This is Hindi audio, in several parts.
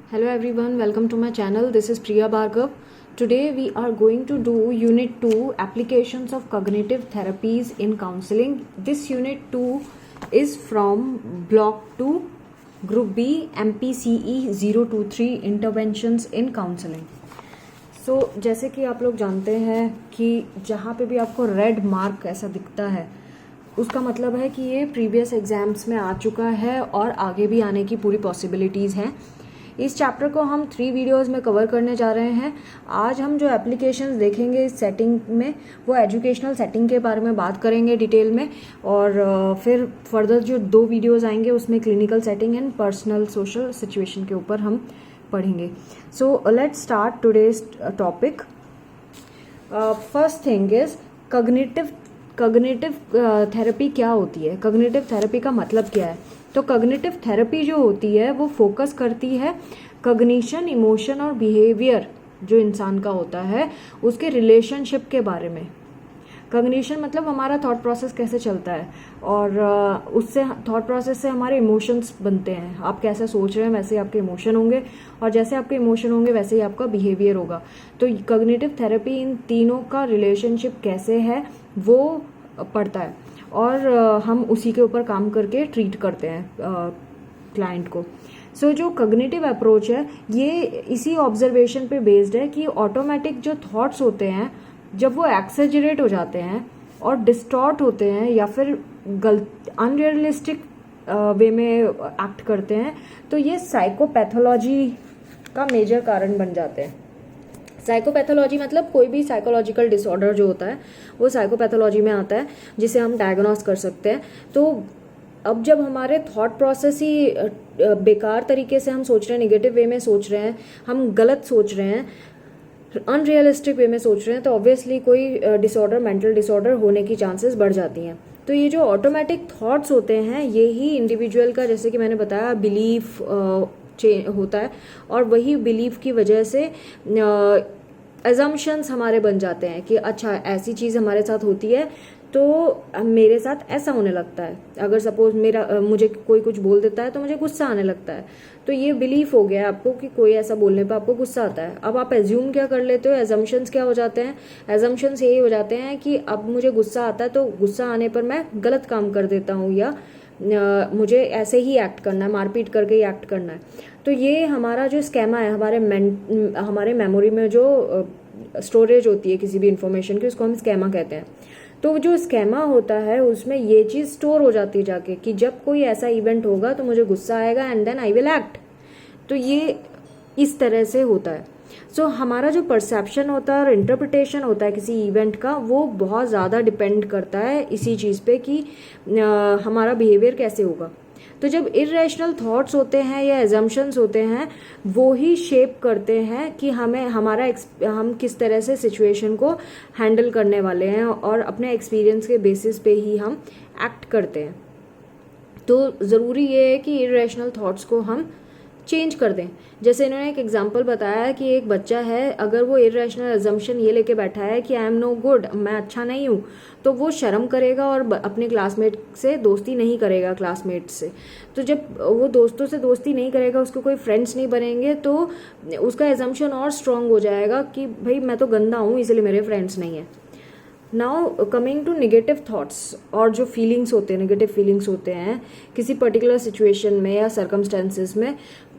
Hello everyone, welcome to my channel. This is Priya Bhargav. Today we are going to do Unit 2 Applications of Cognitive Therapies in Counseling. This Unit 2 is from Block 2, Group B, MPCE 023 Interventions in Counseling. So जैसे कि आप लोग जानते हैं कि जहाँ पे भी आपको रेड मार्क ऐसा दिखता है उसका मतलब है कि ये प्रीवियस एग्जाम्स में आ चुका है और आगे भी आने की पूरी पॉसिबिलिटीज़ हैं. इस चैप्टर को हम 3 वीडियोस में कवर करने जा रहे हैं. आज हम जो एप्लीकेशंस देखेंगे इस सेटिंग में वो एजुकेशनल सेटिंग के बारे में बात करेंगे डिटेल में, और फिर फर्दर जो 2 वीडियोस आएंगे उसमें clinical setting and personal social situation के ऊपर हम पढ़ेंगे. So let's start today's topic. First thing is cognitive therapy क्या होती है. कॉग्निटिव थेरेपी का मतलब क्या है. तो कॉग्निटिव थेरेपी जो होती है वो फोकस करती है कॉग्निशन, इमोशन और बिहेवियर जो इंसान का होता है उसके रिलेशनशिप के बारे में. कॉग्निशन मतलब हमारा थॉट प्रोसेस कैसे चलता है, और उससे थॉट प्रोसेस से हमारे इमोशंस बनते हैं. आप कैसे सोच रहे हैं वैसे आपके इमोशन होंगे, और जैसे आपके इमोशन होंगे वैसे ही आपका बिहेवियर होगा. तो कॉग्निटिव थेरेपी इन तीनों का रिलेशनशिप कैसे है वो पढ़ता है, और हम उसी के ऊपर काम करके ट्रीट करते हैं क्लाइंट को. सो जो कॉग्निटिव अप्रोच है ये इसी ऑब्जर्वेशन पे बेस्ड है कि ऑटोमेटिक जो थॉट्स होते हैं जब वो एक्सेजरेट हो जाते हैं और डिस्टॉर्ट होते हैं या फिर अनरियलिस्टिक वे में एक्ट करते हैं तो ये साइकोपैथोलॉजी का मेजर कारण बन जाते हैं. साइकोपैथोलॉजी मतलब कोई भी साइकोलॉजिकल डिसऑर्डर जो होता है वो साइकोपैथोलॉजी में आता है जिसे हम डायग्नोस कर सकते हैं. तो अब जब हमारे थॉट प्रोसेस ही बेकार तरीके से हम सोच रहे हैं, निगेटिव वे में सोच रहे हैं, हम गलत सोच रहे हैं, अनरियलिस्टिक वे में सोच रहे हैं, तो ऑब्वियसली कोई डिसऑर्डर, मेंटल डिसऑर्डर होने की चांसेस बढ़ जाती हैं. तो ये जो ऑटोमेटिक थॉट्स होते हैं ये ही इंडिविजुअल का, जैसे कि मैंने बताया, बिलीफ होता है, और वही बिलीफ की वजह से अजम्पशंस हमारे बन जाते हैं कि अच्छा ऐसी चीज़ हमारे साथ होती है तो मेरे साथ ऐसा होने लगता है. अगर सपोज मुझे कोई कुछ बोल देता है तो मुझे गुस्सा आने लगता है, तो ये बिलीफ हो गया आपको कि कोई ऐसा बोलने पे आपको गुस्सा आता है. अब आप एज्यूम क्या कर लेते हो, एजम्पशंस क्या हो जाते हैं. एजम्पशंस यही हो जाते हैं कि अब मुझे गुस्सा आता है तो गुस्सा आने पर मैं गलत काम कर देता हूँ, या मुझे ऐसे ही एक्ट करना है, मारपीट करके ही एक्ट करना है. तो ये हमारा जो स्केमा है, हमारे मेमोरी में जो स्टोरेज होती है किसी भी इंफॉर्मेशन की, उसको हम स्केमा कहते हैं. तो जो स्केमा होता है उसमें ये चीज़ स्टोर हो जाती है जाके कि जब कोई ऐसा इवेंट होगा तो मुझे गुस्सा आएगा and then I will act. तो ये इस तरह से होता है. सो हमारा जो परसेप्शन होता है और इंटरप्रिटेशन होता है किसी इवेंट का वो बहुत ज़्यादा डिपेंड करता है इसी चीज़ पे कि हमारा बिहेवियर कैसे होगा. तो जब इरेशनल थॉट्स होते हैं या एजम्पशंस होते हैं वो ही शेप करते हैं कि हम किस तरह से सिचुएशन को हैंडल करने वाले हैं, और अपने एक्सपीरियंस के बेसिस पे ही हम एक्ट करते हैं. तो ज़रूरी ये है कि इरेशनल थॉट्स को हम चेंज कर दें. जैसे इन्होंने एक एग्जांपल बताया कि एक बच्चा है, अगर वो इरेशनल अजम्पशन ये लेके बैठा है कि आई एम नो गुड, मैं अच्छा नहीं हूँ, तो वो शर्म करेगा और अपने क्लासमेट से दोस्ती नहीं करेगा क्लासमेट से. तो जब वो दोस्तों से दोस्ती नहीं करेगा, उसको कोई फ्रेंड्स नहीं बनेंगे, तो उसका एजम्पशन और स्ट्रांग हो जाएगा कि भाई मैं तो गंदा हूँ इसलिए मेरे फ्रेंड्स नहीं है. Now coming to negative thoughts, और जो फीलिंग्स होते हैं, निगेटिव फीलिंग्स होते हैं किसी पर्टिकुलर सिचुएशन में या सर्कमस्टेंसेस में,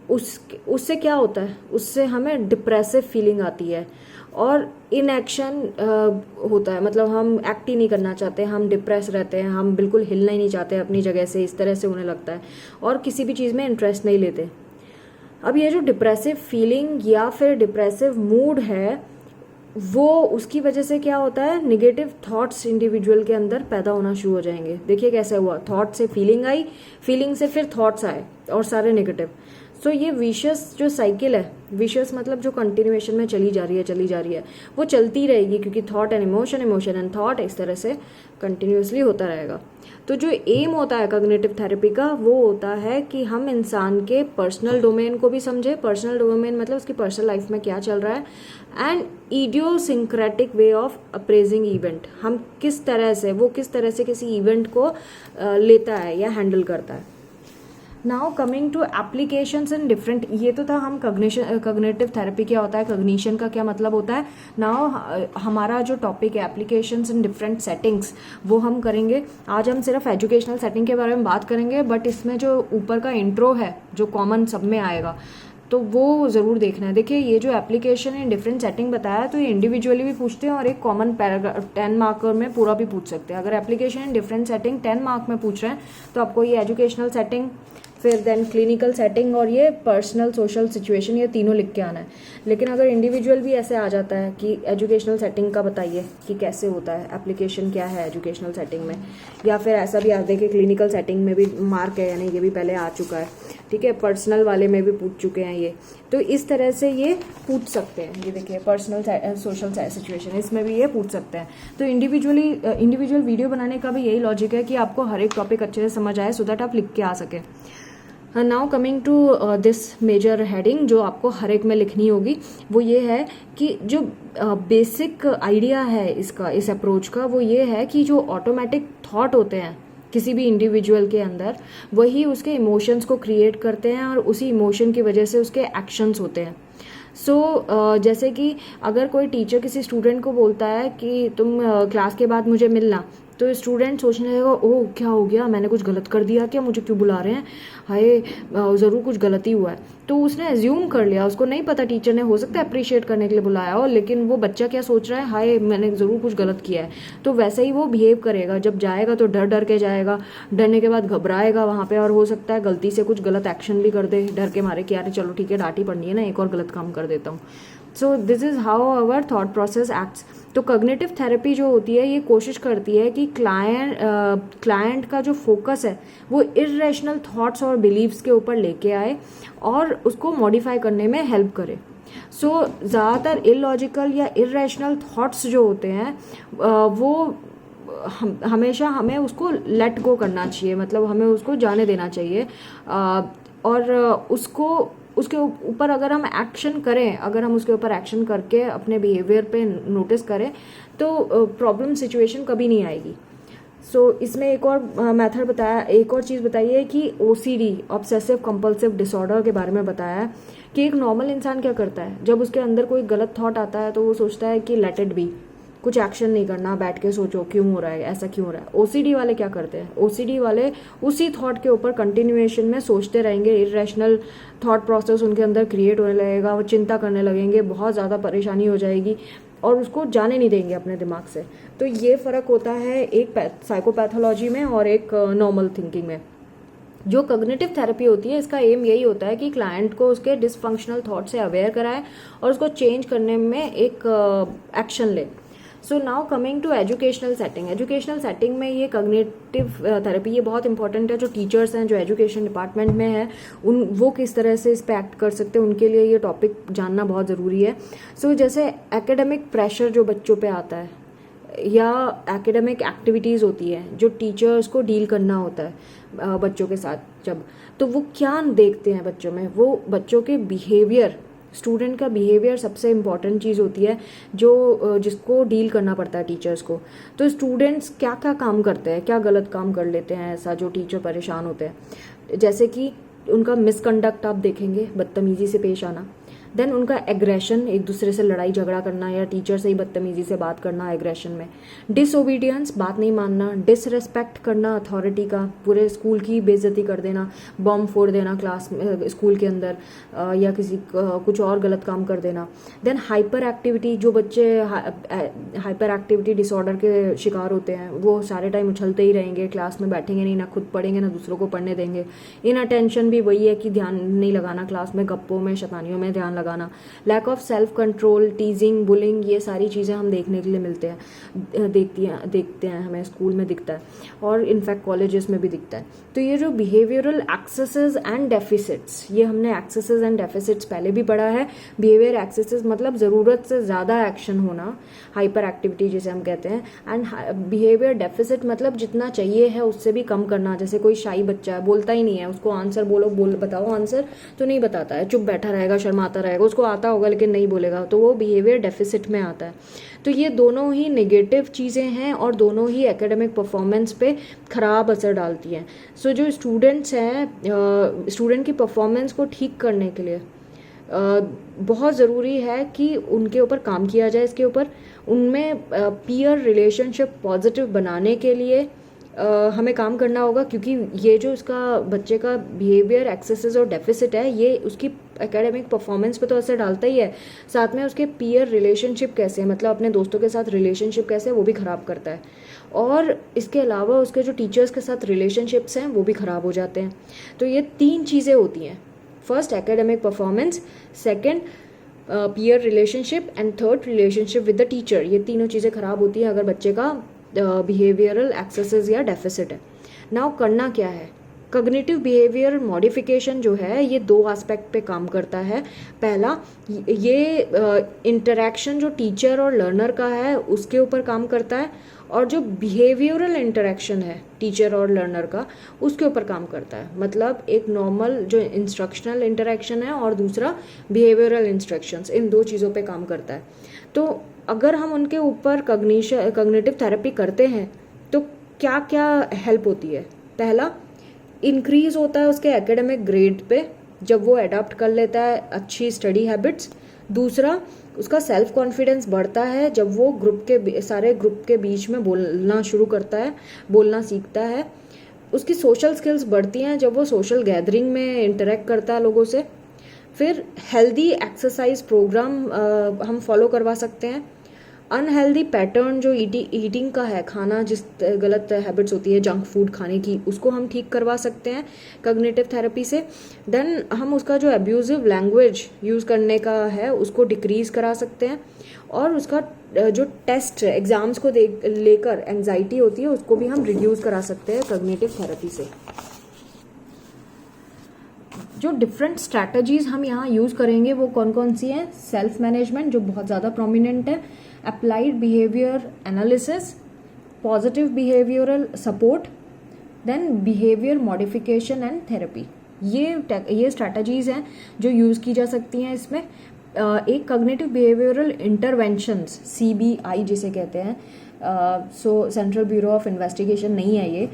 उससे क्या होता है, उससे हमें डिप्रेसिव फीलिंग आती है और इनएक्शन होता है. मतलब हम एक्ट ही नहीं करना चाहते, हम डिप्रेस रहते हैं, हम बिल्कुल हिलना ही नहीं चाहते अपनी जगह से, इस तरह से होने लगता है, और किसी भी चीज़ में इंटरेस्ट नहीं लेते. अब ये जो डिप्रेसिव फीलिंग या फिर डिप्रेसिव मूड है वो उसकी वजह से क्या होता है, निगेटिव थॉट्स इंडिविजुअल के अंदर पैदा होना शुरू हो जाएंगे. देखिए कैसे हुआ, थॉट से फीलिंग आई, फीलिंग से फिर थॉट्स आए और सारे नेगेटिव. सो ये विशियस जो साइकिल है, विशियस मतलब जो कंटिन्यूएशन में चली जा रही है, वो चलती रहेगी क्योंकि thought and emotion, emotion and thought, इस तरह से कंटिन्यूसली होता रहेगा. तो जो एम होता है कॉग्निटिव थेरेपी का वो होता है कि हम इंसान के पर्सनल डोमेन को भी समझे. पर्सनल डोमेन मतलब उसकी पर्सनल लाइफ में क्या चल रहा है, and idiosyncratic way of appraising event, हम किस तरह से किसी इवेंट को लेता है या हैंडल करता है. Now coming to applications in different, ये तो था हम कग्निटिव थेरेपी क्या होता है, कग्निशन का क्या मतलब होता है। नाउ हमारा जो टॉपिक है एप्लीकेशंस इन डिफरेंट सेटिंग्स, वो हम करेंगे। आज हम सिर्फ एजुकेशनल सेटिंग के बारे में बात करेंगे, बट इसमें जो ऊपर का इंट्रो है जो कॉमन सब में आएगा तो वो ज़रूर देखना है। देखिए ये जो एप्लीकेशन इन डिफरेंट सेटिंग बताया तो ये इंडिविजुअली भी पूछते हैं और एक कॉमन पैराग्राफ 10 मार्क में पूरा भी पूछ सकते हैं। अगर application in different setting 10 mark में पूछ रहे हैं तो आपको ये एजुकेशनल सेटिंग, फिर देन क्लिनिकल सेटिंग और ये पर्सनल सोशल सिचुएशन, ये तीनों लिख के आना है। लेकिन अगर इंडिविजुअल भी ऐसे आ जाता है कि एजुकेशनल सेटिंग का बताइए कि कैसे होता है, एप्लीकेशन क्या है एजुकेशनल सेटिंग में, या फिर ऐसा भी आ देखिए क्लिनिकल सेटिंग में भी मार्क है, यानी ये भी पहले आ चुका है, ठीक है। पर्सनल वाले में भी पूछ चुके हैं ये, तो इस तरह से ये पूछ सकते हैं। ये देखिए पर्सनल सोशल सिचुएशन, इसमें भी ये पूछ सकते हैं। तो इंडिविजुअल वीडियो बनाने का भी यही लॉजिक है कि आपको हर एक टॉपिक अच्छे से समझ आए, सो दैट आप लिख के आ सके। Now coming to this major heading जो आपको हर एक में लिखनी होगी, वो ये है कि जो बेसिक आइडिया है इसका, इस अप्रोच का, वो ये है कि जो ऑटोमेटिक थॉट होते हैं किसी भी इंडिविजुअल के अंदर, वही उसके इमोशंस को क्रिएट करते हैं और उसी इमोशन की वजह से उसके एक्शंस होते हैं। जैसे कि अगर कोई टीचर किसी स्टूडेंट को बोलता है कि तुम क्लास के बाद मुझे मिलना, तो स्टूडेंट सोचने लगेगा ओह क्या हो गया, मैंने कुछ गलत कर दिया क्या, मुझे क्यों बुला रहे हैं, हाय ज़रूर कुछ गलती हुआ है। तो उसने एज्यूम कर लिया, उसको नहीं पता टीचर ने हो सकता है अप्रिशिएट करने के लिए बुलाया हो, लेकिन वो बच्चा क्या सोच रहा है, हाय मैंने ज़रूर कुछ गलत किया है। तो वैसे ही वो बिहेव करेगा, जब जाएगा तो डर डर के जाएगा, डरने के बाद घबराएगा वहाँ पे, और हो सकता है गलती से कुछ गलत एक्शन भी कर दे डर के मारे कि यार चलो ठीक है डांटी पड़नी है ना, एक और गलत काम कर देता हूँ। So this is how our thought process acts. तो कॉग्निटिव थेरेपी जो होती है ये कोशिश करती है कि क्लाइंट का जो फोकस है वो इर्रेशनल थॉट्स और बिलीव्स के ऊपर लेके आए और उसको मॉडिफाई करने में हेल्प करे। ज़्यादातर इलॉजिकल या इर्रेशनल थॉट्स जो होते हैं वो हमेशा हमें उसको लेट गो करना चाहिए, मतलब हमें उसको जाने देना चाहिए, और उसके ऊपर अगर हम एक्शन करें, अगर हम उसके ऊपर एक्शन करके अपने बिहेवियर पे नोटिस करें तो प्रॉब्लम सिचुएशन कभी नहीं आएगी। इसमें एक और मेथड बताया, एक और चीज़ बताई है कि OCD ऑब्सेसिव कंपल्सिव डिसऑर्डर के बारे में बताया है कि एक नॉर्मल इंसान क्या करता है, जब उसके अंदर कोई गलत थॉट आता है तो वो सोचता है कि लेट इट बी, कुछ एक्शन नहीं करना, बैठ के सोचो क्यों हो रहा है, ऐसा क्यों हो रहा है। OCD वाले क्या करते हैं, OCD वाले उसी थॉट के ऊपर कंटिन्यूएशन में सोचते रहेंगे, इरेशनल थॉट प्रोसेस उनके अंदर क्रिएट होने लगेगा, वो चिंता करने लगेंगे, बहुत ज़्यादा परेशानी हो जाएगी और उसको जाने नहीं देंगे अपने दिमाग से। तो ये फ़र्क होता है एक साइकोपैथोलॉजी में और एक नॉर्मल थिंकिंग में। जो कॉग्निटिव थेरेपी होती है इसका एम यही होता है कि क्लाइंट को उसके डिसफंक्शनल थॉट से अवेयर कराए और उसको चेंज करने में एक एक्शन ले। So now coming to educational setting. Educational setting में ये कॉग्निटिव थेरेपी ये बहुत इंपॉर्टेंट है। जो टीचर्स हैं, जो एजुकेशन डिपार्टमेंट में है, वो किस तरह से इस पर एक्ट कर सकते हैं, उनके लिए ये टॉपिक जानना बहुत ज़रूरी है। जैसे एकेडमिक प्रेशर जो बच्चों पे आता है या एकेडमिक एक्टिविटीज़ होती है जो टीचर्स को डील करना होता है बच्चों के साथ, जब तो वो क्या देखते हैं बच्चों में, वो बच्चों के बिहेवियर, स्टूडेंट का बिहेवियर सबसे इम्पॉर्टेंट चीज़ होती है जो जिसको डील करना पड़ता है टीचर्स को। तो स्टूडेंट्स क्या क्या काम करते हैं, क्या गलत काम कर लेते हैं ऐसा जो टीचर परेशान होते हैं, जैसे कि उनका मिसकंडक्ट आप देखेंगे, बदतमीजी से पेश आना, देन उनका एग्रेशन, एक दूसरे से लड़ाई झगड़ा करना या टीचर से ही बदतमीजी से बात करना एग्रेशन में, डिसओबीडियंस, बात नहीं मानना, डिसरेस्पेक्ट करना अथॉरिटी का, पूरे स्कूल की बेइज्जती कर देना, बम फोड़ देना क्लास में, स्कूल के अंदर, या किसी कुछ और गलत काम कर देना। देन हाइपर एक्टिविटी, जो बच्चे हाइपर एक्टिविटी डिसऑर्डर के शिकार होते हैं वो सारे टाइम उछलते ही रहेंगे, क्लास में बैठेंगे नहीं, ना खुद पढ़ेंगे ना दूसरों को पढ़ने देंगे। इन अटेंशन भी वही है कि ध्यान नहीं लगाना क्लास में, गप्पों में, शैतानियों में ध्यान लगाना। Lack of self control, teasing, bullying, ये सारी चीज़ें हम देखने के लिए मिलते हैं, देखते हैं हमें स्कूल में दिखता है और इनफैक्ट कॉलेजेस में भी दिखता है। तो ये जो बिहेवियरल एक्सेसेस एंड डेफिसिट्स, ये हमने एक्सेसेस एंड डेफिसिट्स पहले भी पढ़ा है। बिहेवियर एक्सेसेस मतलब ज़रूरत से ज़्यादा एक्शन होना, हाइपर एक्टिविटी जिसे हम कहते हैं, एंड बिहेवियर डेफिसिट मतलब जितना चाहिए है उससे भी कम करना। जैसे कोई शाई बच्चा है, बोलता ही नहीं है, उसको आंसर बताओ आंसर, तो नहीं बताता है, चुप बैठा रहेगा, शर्माता रहेगा, उसको आता होगा लेकिन नहीं बोलेगा, तो वो बिहेवियर डेफिसिट में आता है। तो ये दोनों ही नेगेटिव चीज़ें हैं और दोनों ही एकेडमिक परफॉर्मेंस पे ख़राब असर डालती हैं। सो जो स्टूडेंट्स हैं, स्टूडेंट की परफॉर्मेंस को ठीक करने के लिए बहुत ज़रूरी है कि उनके ऊपर काम किया जाए, इसके ऊपर उनमें पीयर रिलेशनशिप पॉजिटिव बनाने के लिए हमें काम करना होगा, क्योंकि ये जो इसका बच्चे का बिहेवियर एक्सेसेस और डेफिसिट है, ये उसकी एकेडमिक परफॉर्मेंस पे तो असर डालता ही है, साथ में उसके पीयर रिलेशनशिप कैसे है, मतलब अपने दोस्तों के साथ रिलेशनशिप कैसे है, वो भी ख़राब करता है। और इसके अलावा उसके जो टीचर्स के साथ रिलेशनशिप्स हैं वो भी ख़राब हो जाते हैं। तो ये 3 चीज़ें होती हैं, first academic performance, second peer relationship and third relationship with the teacher. ये तीनों चीज़ें ख़राब होती हैं अगर बच्चे का बिहेवियरल एक्सेसेस या डेफिसिट है। नाउ करना क्या है? कॉग्निटिव बिहेवियर मॉडिफिकेशन जो है ये 2 एस्पेक्ट पे काम करता है। पहला, ये इंटरेक्शन जो टीचर और लर्नर का है उसके ऊपर काम करता है, और जो बिहेवियरल इंटरेक्शन है टीचर और लर्नर का उसके ऊपर काम करता है। मतलब एक नॉर्मल जो इंस्ट्रक्शनल इंटरेक्शन है और दूसरा बिहेवियरल इंस्ट्रक्शंस, इन 2 चीज़ों पे काम करता है। तो अगर हम उनके ऊपर कॉग्निटिव थेरेपी करते हैं तो क्या क्या हेल्प होती है? पहला, इंक्रीज होता है उसके एकेडमिक ग्रेड पे जब वो अडॉप्ट कर लेता है अच्छी स्टडी हैबिट्स। दूसरा, उसका सेल्फ कॉन्फिडेंस बढ़ता है जब वो सारे ग्रुप के बीच में बोलना शुरू करता है, बोलना सीखता है। उसकी सोशल स्किल्स बढ़ती हैं जब वो सोशल गैदरिंग में इंटरेक्ट करता है लोगों से। फिर हेल्दी एक्सरसाइज प्रोग्राम हम फॉलो करवा सकते हैं। अनहेल्दी पैटर्न जो ईटिंग का है, खाना जिस गलत हैबिट्स होती है जंक फूड खाने की, उसको हम ठीक करवा सकते हैं कॉग्निटिव थेरेपी से। देन हम उसका जो अब्यूजिव लैंग्वेज यूज़ करने का है उसको डिक्रीज करा सकते हैं, और उसका जो टेस्ट एग्जाम्स को लेकर एंजाइटी होती है उसको भी हम रिड्यूस करा सकते हैं कॉग्निटिव थेरेपी से। जो डिफरेंट स्ट्रैटेजीज हम यहाँ यूज़ करेंगे वो कौन कौन सी हैं? सेल्फ मैनेजमेंट जो बहुत ज़्यादा प्रोमिनेंट है, applied behaviour analysis, positive behavioural support, then behaviour modification and therapy. ये स्ट्रैटेजीज हैं जो यूज़ की जा सकती हैं इसमें। एक कॉग्निटिव बिहेवियरल इंटरवेंशंस, CBI जिसे कहते हैं, सेंट्रल ब्यूरो ऑफ इन्वेस्टिगेशन नहीं है ये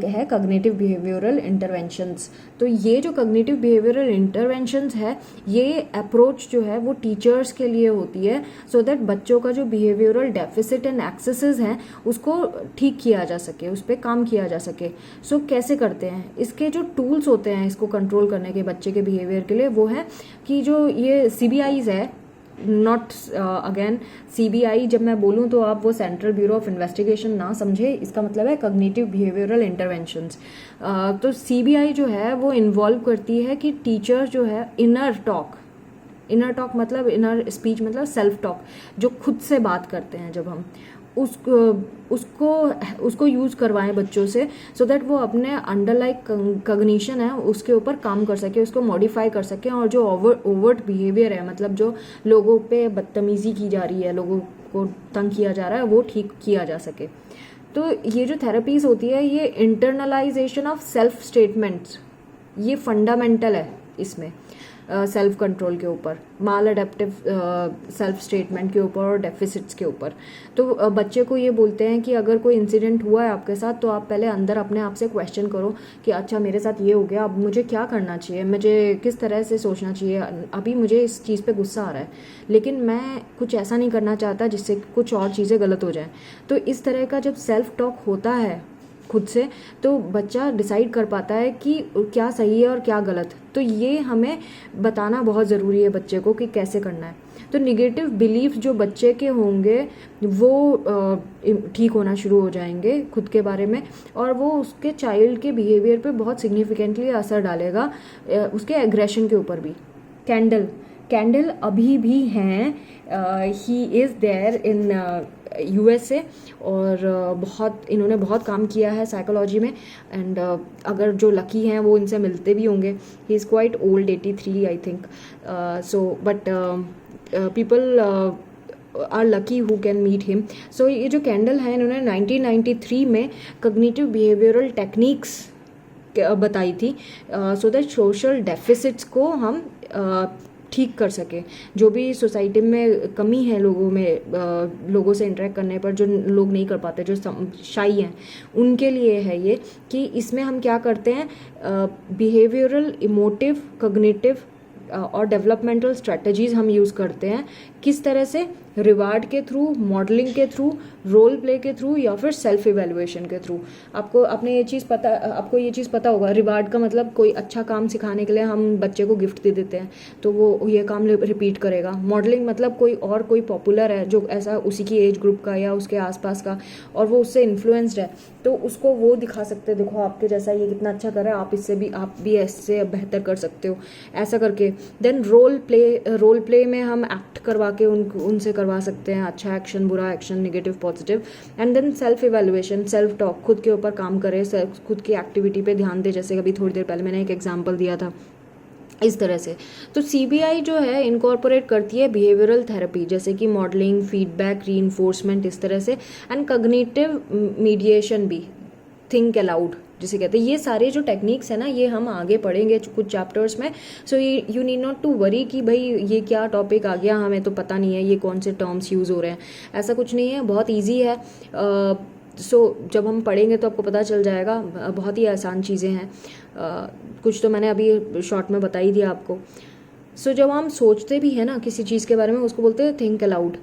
है कॉग्निटिव बिहेवियरल इंटरवेंशंस। तो ये जो कॉग्निटिव बिहेवियरल इंटरवेंशंस है, ये अप्रोच जो है वो टीचर्स के लिए होती है, सो दैट बच्चों का जो बिहेवियरल डेफिसिट एंड एक्सेसेस हैं उसको ठीक किया जा सके, उस पर काम किया जा सके। सो कैसे करते हैं? इसके जो टूल्स होते हैं इसको कंट्रोल करने के बच्चे के बिहेवियर के लिए, वो है कि जो ये CBIs है, नॉट अगेन CBI जब मैं बोलूँ तो आप वो सेंट्रल ब्यूरो ऑफ इन्वेस्टिगेशन ना समझे, इसका मतलब है कॉग्निटिव बिहेवियरल इंटरवेंशंस। तो CBI जो है वो इन्वॉल्व करती है कि टीचर जो है इनर टॉक मतलब इनर स्पीच मतलब सेल्फ टॉक, जो खुद से बात करते हैं जब हम उसको यूज़ करवाएं बच्चों से, सो दैट वो अपने अंडरलाइन कॉग्निशन है उसके ऊपर काम कर सके, उसको मॉडिफाई कर सके, और जो ओवर्ट बिहेवियर है, मतलब जो लोगों पे बदतमीजी की जा रही है, लोगों को तंग किया जा रहा है, वो ठीक किया जा सके। तो ये जो थेरेपीज होती है ये इंटरनलाइजेशन ऑफ सेल्फ स्टेटमेंट्स, ये फंडामेंटल है इसमें, सेल्फ कंट्रोल के ऊपर, माल अडेप्टिव सेल्फ स्टेटमेंट के ऊपर और डेफिसिट्स के ऊपर। तो बच्चे को ये बोलते हैं कि अगर कोई इंसिडेंट हुआ है आपके साथ तो आप पहले अंदर अपने आप से क्वेश्चन करो कि अच्छा मेरे साथ ये हो गया, अब मुझे क्या करना चाहिए, मुझे किस तरह से सोचना चाहिए, अभी मुझे इस चीज़ पे गुस्सा आ रहा है लेकिन मैं कुछ ऐसा नहीं करना चाहता जिससे कुछ और चीज़ें गलत हो जाएं। तो इस तरह का जब सेल्फ टॉक होता है खुद से, तो बच्चा डिसाइड कर पाता है कि क्या सही है और क्या गलत। तो ये हमें बताना बहुत ज़रूरी है बच्चे को कि कैसे करना है। तो निगेटिव बिलीफ जो बच्चे के होंगे वो ठीक होना शुरू हो जाएंगे खुद के बारे में, और वो उसके चाइल्ड के बिहेवियर पे बहुत सिग्निफिकेंटली असर डालेगा, उसके एग्रेशन के ऊपर भी। कैंडल अभी भी हैं, he is there in USA, और इन्होंने बहुत काम किया है साइकोलॉजी में, एंड अगर जो लकी हैं वो इनसे मिलते भी होंगे। He is quite old, 83 I think, so but people are lucky who can meet him. So ये जो कैंडल है इन्होंने 1993 में कॉग्निटिव बिहेवियरल टेक्निक्स बताई थी, सो दैट सोशल डेफिसिट्स को हम ठीक कर सके। जो भी सोसाइटी में कमी है लोगों में, लोगों से इंटरेक्ट करने पर जो लोग नहीं कर पाते, जो शाई हैं, उनके लिए है ये कि इसमें हम क्या करते हैं, बिहेवियरल, इमोटिव, कॉग्निटिव और डेवलपमेंटल स्ट्रेटजीज हम यूज़ करते हैं। किस तरह से? रिवार्ड के थ्रू, मॉडलिंग के थ्रू, रोल प्ले के थ्रू या फिर सेल्फ इवेल्युएशन के थ्रू। आपको ये चीज़ पता होगा, रिवार्ड का मतलब कोई अच्छा काम सिखाने के लिए हम बच्चे को गिफ्ट दे देते हैं तो वो ये काम रिपीट करेगा। मॉडलिंग मतलब कोई पॉपुलर है जो ऐसा उसी की एज ग्रुप का या उसके आसपास का और वो उससे इन्फ्लुएंस्ड है तो उसको वो दिखा सकते हैं, देखो आपके जैसा ये कितना अच्छा कर रहा है, आप भी ऐसे बेहतर कर सकते हो, ऐसा करके। देन रोल प्ले में हम एक्ट करवा के उनसे करवा सकते हैं, अच्छा एक्शन, बुरा action, negative, positive. And then self evaluation, self talk, खुद के ऊपर काम करे, खुद की एक्टिविटी पे ध्यान दे, जैसे अभी थोड़ी देर पहले मैंने एक एग्जांपल दिया था, इस तरह से। तो सीबीआई जो है इनकॉर्पोरेट करती है बिहेवियरल थेरेपी, जैसे कि मॉडलिंग, फीडबैक, रीइंफोर्समेंट, इस तरह से, एंड कॉग्निटिव मीडिएशन भी, थिंक अलाउड जिसे कहते हैं। ये सारे जो टेक्निक्स है ना, ये हम आगे पढ़ेंगे कुछ चैप्टर्स में। So you need not to worry कि भाई ये क्या टॉपिक आ गया, हमें तो पता नहीं है ये कौन से टर्म्स यूज़ हो रहे हैं, ऐसा कुछ नहीं है, बहुत ईजी है। जब हम पढ़ेंगे तो आपको पता चल जाएगा, बहुत ही आसान चीज़ें हैं। कुछ तो मैंने अभी शॉर्ट में बता ही दिया आपको। जब हम सोचते भी हैं ना किसी चीज़ के बारे में, उसको बोलते हैं थिंक अलाउड।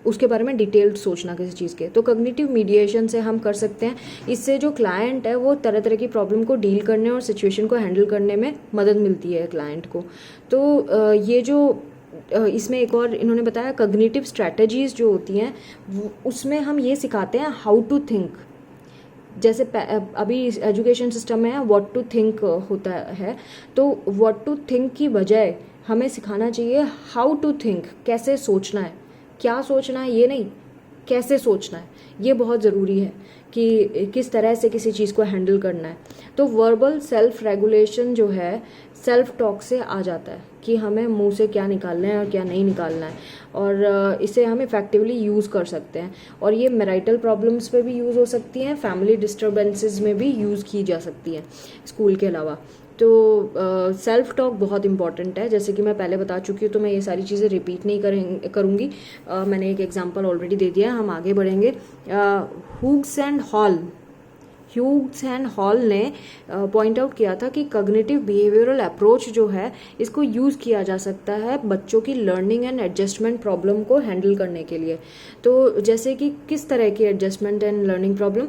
उसके बारे में डिटेल्ड सोचना किसी चीज़ के। तो कॉग्निटिव मीडिएशन से हम कर सकते हैं, इससे जो क्लाइंट है वो तरह तरह की प्रॉब्लम को डील करने और सिचुएशन को हैंडल करने में मदद मिलती है क्लाइंट को। तो ये जो इसमें एक और इन्होंने बताया, कॉग्निटिव स्ट्रैटेजीज जो होती हैं उसमें हम ये सिखाते हैं हाउ टू थिंक। जैसे अभी एजुकेशन सिस्टम में व्हाट टू थिंक होता है, तो व्हाट टू थिंक की बजाय हमें सिखाना चाहिए हाउ टू थिंक, कैसे सोचना है, क्या सोचना है ये नहीं, कैसे सोचना है। ये बहुत ज़रूरी है कि किस तरह से किसी चीज़ को हैंडल करना है। तो वर्बल सेल्फ रेगुलेशन जो है सेल्फ टॉक से आ जाता है कि हमें मुंह से क्या निकालना है और क्या नहीं निकालना है, और इसे हम इफ़ेक्टिवली यूज़ कर सकते हैं। और ये मैरिटल प्रॉब्लम्स पे भी यूज़ हो सकती हैं, फैमिली डिस्टर्बेंसेस में भी यूज़ की जा सकती हैं स्कूल के अलावा। तो सेल्फ टॉक बहुत इंपॉर्टेंट है, जैसे कि मैं पहले बता चुकी हूँ, तो मैं ये सारी चीज़ें रिपीट नहीं करूँगी। मैंने एक एग्जांपल ऑलरेडी दे दिया, हम आगे बढ़ेंगे। ह्यूग्स एंड हॉल ने पॉइंट आउट किया था कि कॉग्निटिव बिहेवियरल अप्रोच जो है इसको यूज़ किया जा सकता है बच्चों की लर्निंग एंड एडजस्टमेंट प्रॉब्लम को हैंडल करने के लिए। तो जैसे कि किस तरह की adjustment and learning problem,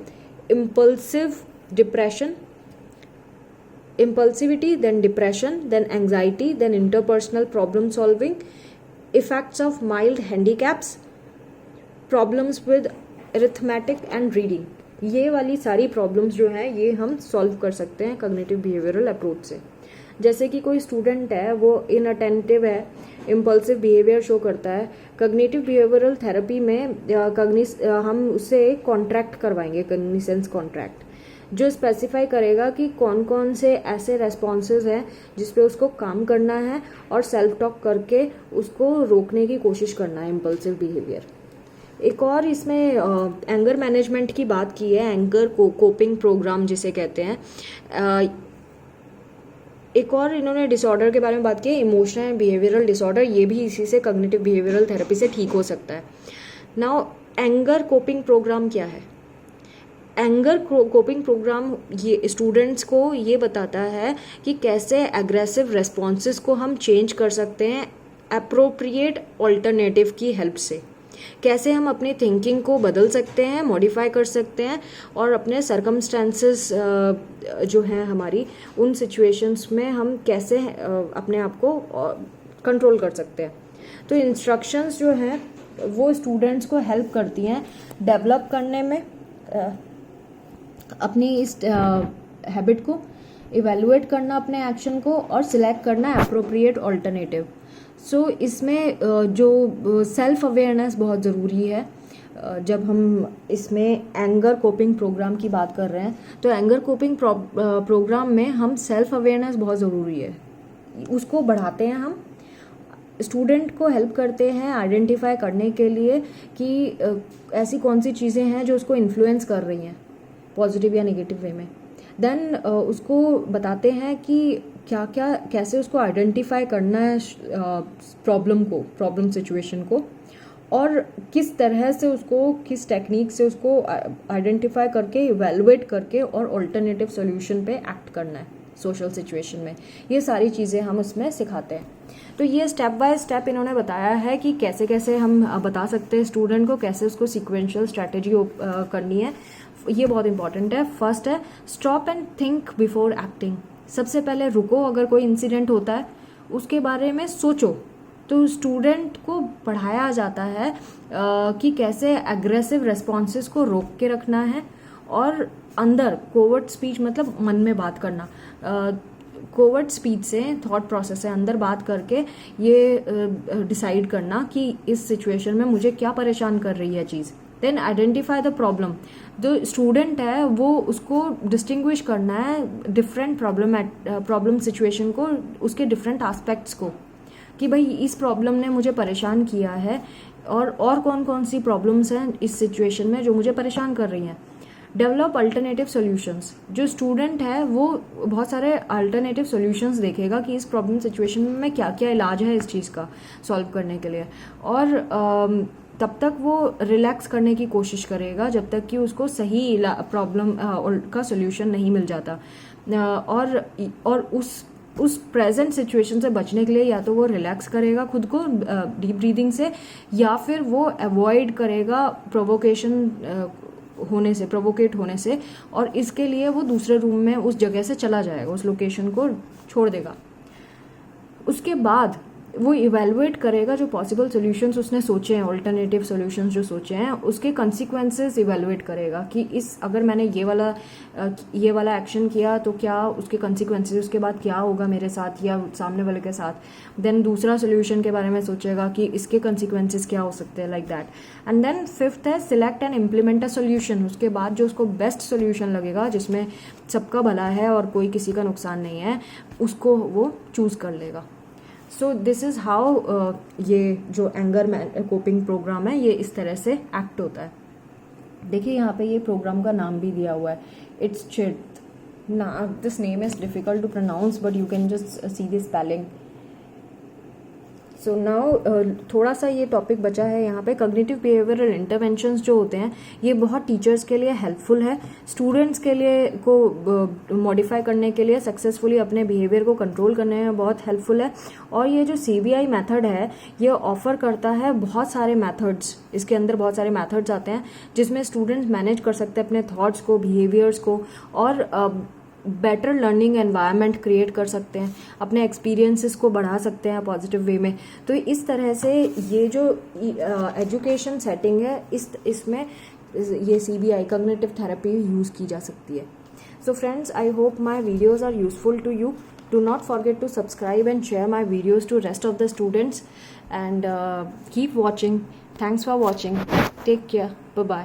impulsivity, then depression, then anxiety, then interpersonal problem solving, effects of mild handicaps, problems with arithmetic and reading। ये वाली सारी प्रॉब्लम्स जो हैं ये हम सॉल्व कर सकते हैं कॉग्निटिव बिहेवियरल अप्रोच से। जैसे कि कोई स्टूडेंट है वो इनअटेंटिव है, इम्पल्सिव बिहेवियर शो करता है, कॉग्निटिव बिहेवियरल थेरेपी में हम उससे एक कॉन्ट्रैक्ट करवाएंगे, कॉग्निसेंस कॉन्ट्रैक्ट, जो स्पेसिफाई करेगा कि कौन कौन से ऐसे रेस्पॉन्सेज हैं जिस पे उसको काम करना है और सेल्फ टॉक करके उसको रोकने की कोशिश करना है इम्पल्सिव बिहेवियर। एक और इसमें एंगर मैनेजमेंट की बात की है, एंगर कोपिंग प्रोग्राम जिसे कहते हैं। एक और इन्होंने डिसऑर्डर के बारे में बात की है, इमोशनल एंड बिहेवियरल डिसऑर्डर, ये भी इसी से कॉग्निटिव बिहेवियरल थेरेपी से ठीक हो सकता है। नाउ एंगर कोपिंग प्रोग्राम क्या है? एंगर कोपिंग प्रोग्राम ये स्टूडेंट्स को ये बताता है कि कैसे एग्रेसिव रेस्पॉन्सेस को हम चेंज कर सकते हैं अप्रोप्रिएट ऑल्टरनेटिव की हेल्प से, कैसे हम अपनी थिंकिंग को बदल सकते हैं, मॉडिफाई कर सकते हैं और अपने सर्कमस्टेंसेस जो हैं हमारी, उन सिचुएशंस में हम कैसे अपने आप को कंट्रोल कर सकते हैं। तो इंस्ट्रक्शंस जो हैं वो स्टूडेंट्स को हेल्प करती हैं डेवलप करने में अपनी इस हैबिट को, इवेलुएट करना अपने एक्शन को और सिलेक्ट करना अप्रोप्रिएट ऑल्टरनेटिव। सो इसमें जो सेल्फ अवेयरनेस बहुत ज़रूरी है। जब हम इसमें एंगर कोपिंग प्रोग्राम की बात कर रहे हैं तो एंगर कोपिंग प्रोग्राम में हम सेल्फ अवेयरनेस बहुत ज़रूरी है, उसको बढ़ाते हैं हम, स्टूडेंट को हेल्प करते हैं आइडेंटिफाई करने के लिए कि ऐसी कौन सी चीज़ें हैं जो उसको इन्फ्लुएंस कर रही हैं पॉजिटिव या नेगेटिव वे में। देन उसको बताते हैं कि क्या क्या कैसे उसको आइडेंटिफाई करना है प्रॉब्लम सिचुएशन को, और किस तरह से उसको, किस टेक्निक से उसको आइडेंटिफाई करके, इवेलुएट करके और ऑल्टरनेटिव सोल्यूशन पे एक्ट करना है सोशल सिचुएशन में। ये सारी चीज़ें हम उसमें सिखाते हैं। तो ये स्टेप बाय स्टेप इन्होंने बताया है कि कैसे कैसे हम बता सकते हैं स्टूडेंट को, कैसे उसको सीक्वेंशियल स्ट्रैटेजी करनी है। ये बहुत इंपॉर्टेंट है। फर्स्ट है stop and think before acting. सबसे पहले रुको, अगर कोई इंसिडेंट होता है उसके बारे में सोचो। तो स्टूडेंट को पढ़ाया जाता है कि कैसे एग्रेसिव रेस्पॉन्सेस को रोक के रखना है, और अंदर कोवर्ट स्पीच मतलब मन में बात करना, कोवर्ट स्पीच से, थॉट प्रोसेस से अंदर बात करके ये डिसाइड करना कि इस सिचुएशन में मुझे क्या परेशान कर रही है चीज़। Then identify the problem. जो स्टूडेंट है वो उसको डिस्टिंग्विश करना है डिफरेंट प्रॉब्लम सिचुएशन को, उसके डिफरेंट एस्पेक्ट्स को, कि भाई इस प्रॉब्लम ने मुझे परेशान किया है और कौन कौन सी प्रॉब्लम्स हैं इस सिचुएशन में जो मुझे परेशान कर रही हैं। Develop alternative solutions. जो स्टूडेंट है वो बहुत सारे अल्टरनेटिव सॉल्यूशंस देखेगा कि इस प्रॉब्लम सिचुएशन में क्या क्या इलाज है इस चीज़ का सॉल्व करने के लिए, और तब तक वो रिलैक्स करने की कोशिश करेगा जब तक कि उसको सही प्रॉब्लम का सॉल्यूशन नहीं मिल जाता। और उस प्रेजेंट सिचुएशन से बचने के लिए या तो वो रिलैक्स करेगा खुद को डीप ब्रीदिंग से, या फिर वो अवॉइड करेगा प्रोवोकेट होने से, और इसके लिए वो दूसरे रूम में उस जगह से चला जाएगा, उस लोकेशन को छोड़ देगा। उसके बाद वो इवेलुएट करेगा जो पॉसिबल सॉल्यूशंस उसने सोचे हैं, ऑल्टरनेटिव सॉल्यूशंस जो सोचे हैं, उसके कंसिक्वेंसेस इवेलुएट करेगा कि अगर मैंने ये वाला एक्शन किया तो क्या उसके कंसिक्वेंसेस, उसके बाद क्या होगा मेरे साथ या सामने वाले के साथ। देन दूसरा सॉल्यूशन के बारे में सोचेगा कि इसके कंसिक्वेंसेस क्या हो सकते हैं, like that. And then fifth है select and implement a solution. उसके बाद जो उसको बेस्ट सॉल्यूशन लगेगा जिसमें सबका भला है और कोई किसी का नुकसान नहीं है, उसको वो चूज कर लेगा। सो दिस इज़ हाउ ये जो एंगर कोपिंग प्रोग्राम है ये इस तरह से एक्ट होता है। देखिए यहाँ पे ये प्रोग्राम का नाम भी दिया हुआ है, इट्स चिट। This name is difficult to pronounce but you can just see the spelling. So now थोड़ा सा ये टॉपिक बचा है यहाँ पे। कॉग्निटिव बिहेवियरल इंटरवेंशंस जो होते हैं ये बहुत टीचर्स के लिए हेल्पफुल है, स्टूडेंट्स के लिए को मॉडिफाई करने के लिए, सक्सेसफुली अपने बिहेवियर को कंट्रोल करने में बहुत हेल्पफुल है। और ये जो CBI मेथड है ये ऑफर करता है बहुत सारे मेथड्स, इसके अंदर बहुत सारे मेथड्स आते हैं जिसमें स्टूडेंट्स मैनेज कर सकते हैं अपने थॉट्स को, बिहेवियर्स को, और बेटर लर्निंग एनवायरनमेंट क्रिएट कर सकते हैं, अपने एक्सपीरियंसेस को बढ़ा सकते हैं पॉजिटिव वे में। तो इस तरह से ये जो एजुकेशन सेटिंग है इसमें ये CBI कॉग्निटिव थेरेपी यूज़ की जा सकती है। So friends, I hope my videos are useful to you. Do not forget to subscribe and share my videos to rest of the students, and keep watching. Thanks for watching. Take care. Bye bye.